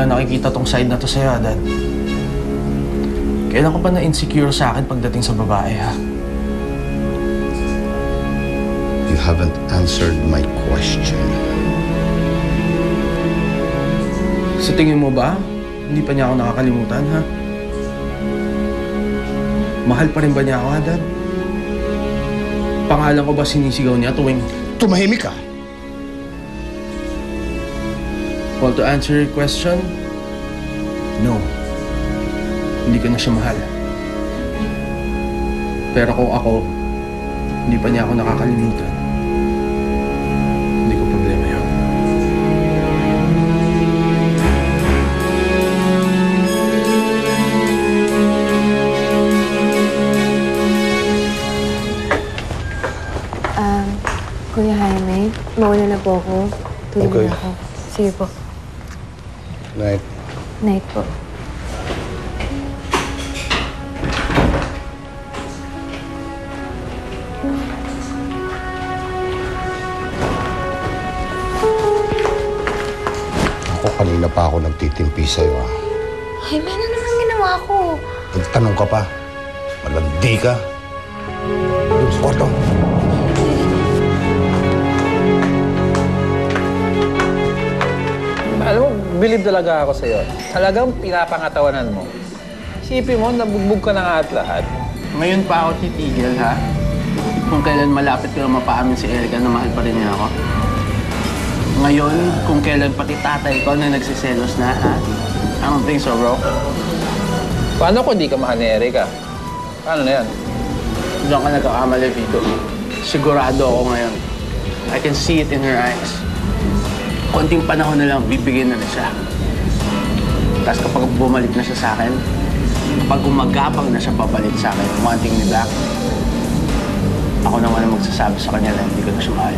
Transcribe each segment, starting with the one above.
lang nakikita tong side na to sa'yo, Dad. Kailan ka ba na-insecure sa akin pagdating sa babae, ha? You haven't answered my question. Sa tingin mo ba, hindi pa niya ako nakakalimutan, ha? Mahal pa rin ba niya ako, ha, Dad? Pangalan ko ba sinisigaw niya tuwing... Tumahimik ka! Well, to answer your question, no. Hindi ko na siya mahal. Pero kung ako, hindi pa niya ako nakakalimutan, hindi ko problema yun. Kuya Jaime, mauna na po ako. Tulog Okay. na ako. Sige po. Night. Night po. Ako kanina pa ako nagtitimpi sa'yo, ha? Jaime, ano naman ginawa ko? Nagtanong ka pa. Malandi ka. Doon sa kwarto. Alam mo, believe talaga ako sa'yo. Talagang pinapangatawanan mo. Isipin mo, nabugbog ka na nga at lahat. Ngayon pa ako titigil, ha? Kung kailan malapit ko na mapaamin si Erica na mahal pa rin niya ako. Ngayon, kung kailan pati tatay ko na nagsiselos na, ha? I don't think so, bro. Paano kung di ka mahal ni Erica? Paano na yan? Diyan ka nagkakamali, Vito. Sigurado ako ngayon. I can see it in her eyes. Konting panahon na lang, bibigyan na siya. Tapos kapag bumalik na siya sa akin, kapag gumagapang na siya pabalik sa akin, wanting me back, ako naman ang magsasabi sa kanya na hindi ko na siya mahal.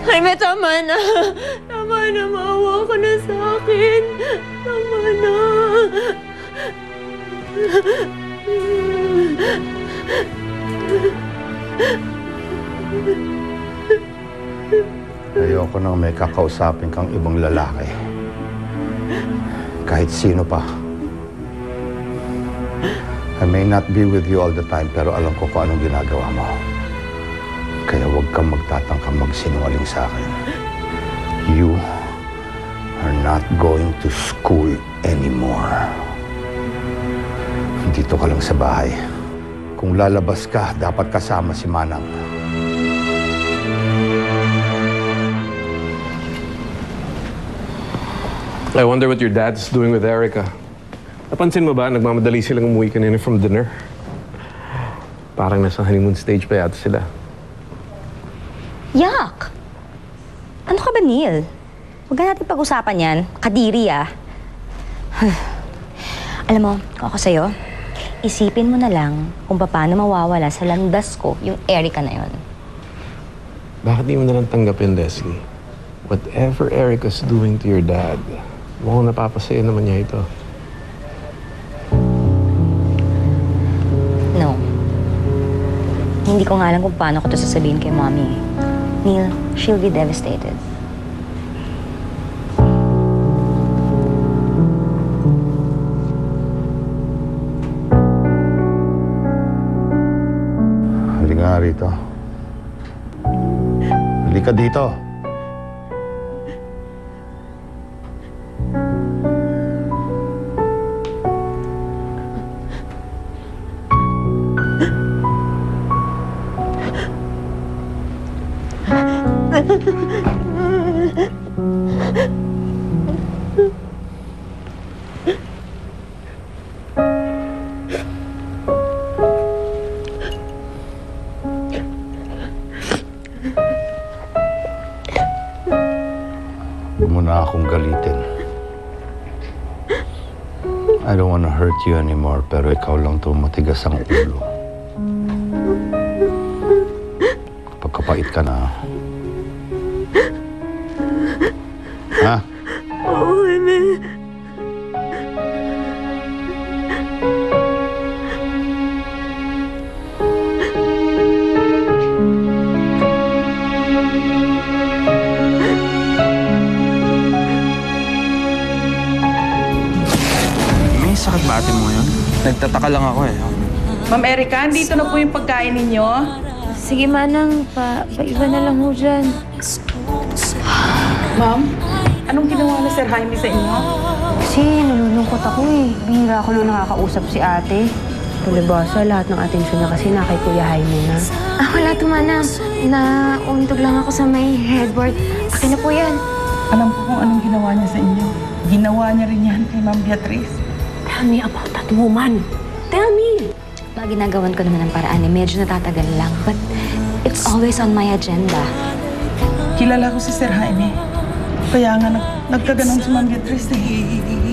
Jaime, tama na. Tama na, maawa ka na sa akin. Tama na. Ayoko nang may kakausapin kang ibang lalaki. Kahit sino pa. I may not be with you all the time, pero alam ko kung anong ginagawa mo. Kaya huwag kang magtatangkang magsinungaling sa akin. You are not going to school anymore. Dito ka lang sa bahay. Kung lalabas ka, dapat kasama si Manang. I wonder what your dad's doing with Erica. Napansin mo ba, nagmamadali silang umuwi kanina from dinner? Parang nasa honeymoon stage pa yata sila. Yak! Ano ka ba, Neil? Huwag na natin pag-usapan yan. Kadiri, ah. Alam mo, kung ako sa'yo, isipin mo na lang kung paano mawawala sa landas ko yung Erica na yon. Bakit di mo nalang tanggapin, Leslie? Whatever Erica's doing to your dad, mukhang napapasaya naman niya ito. No. Hindi ko nga alam kung paano ko ito sasabihin kay Mommy. Neil, she'll be devastated. Halika nga rito. Halika dito. Huwag mo na akong galitin. I don't wanna hurt you anymore, pero ikaw lang to matigas ang ulo. Pagkapait ka na. Ha? Oo, Jaime. Nagtataka lang ako eh. Ma'am Erica, andito na po yung pagkain ninyo. Sige, Manang. Paiba na lang ho dyan. Ma'am, anong ginawa ni Sir Jaime sa inyo? Kasi nalulungkot ako eh. Bihira ako nung nakakausap si ate. Palibasa, lahat ng atensyon niya kasi na kay Kuya Jaime na. Wala to, Manang. Nauntog lang ako sa may headboard. Akin na po yan. Alam ko kung anong ginawa niya sa inyo. Ginawa niya rin yan kay Ma'am Beatrice. Tell me about that woman. Tell me. Ginagawan ko naman ng paraan eh. Medyo natatagal lang. But it's always on my agenda. Kilala ko si Sir Jaime. Kaya nga nagkaganon si Ma'am Beatrice eh.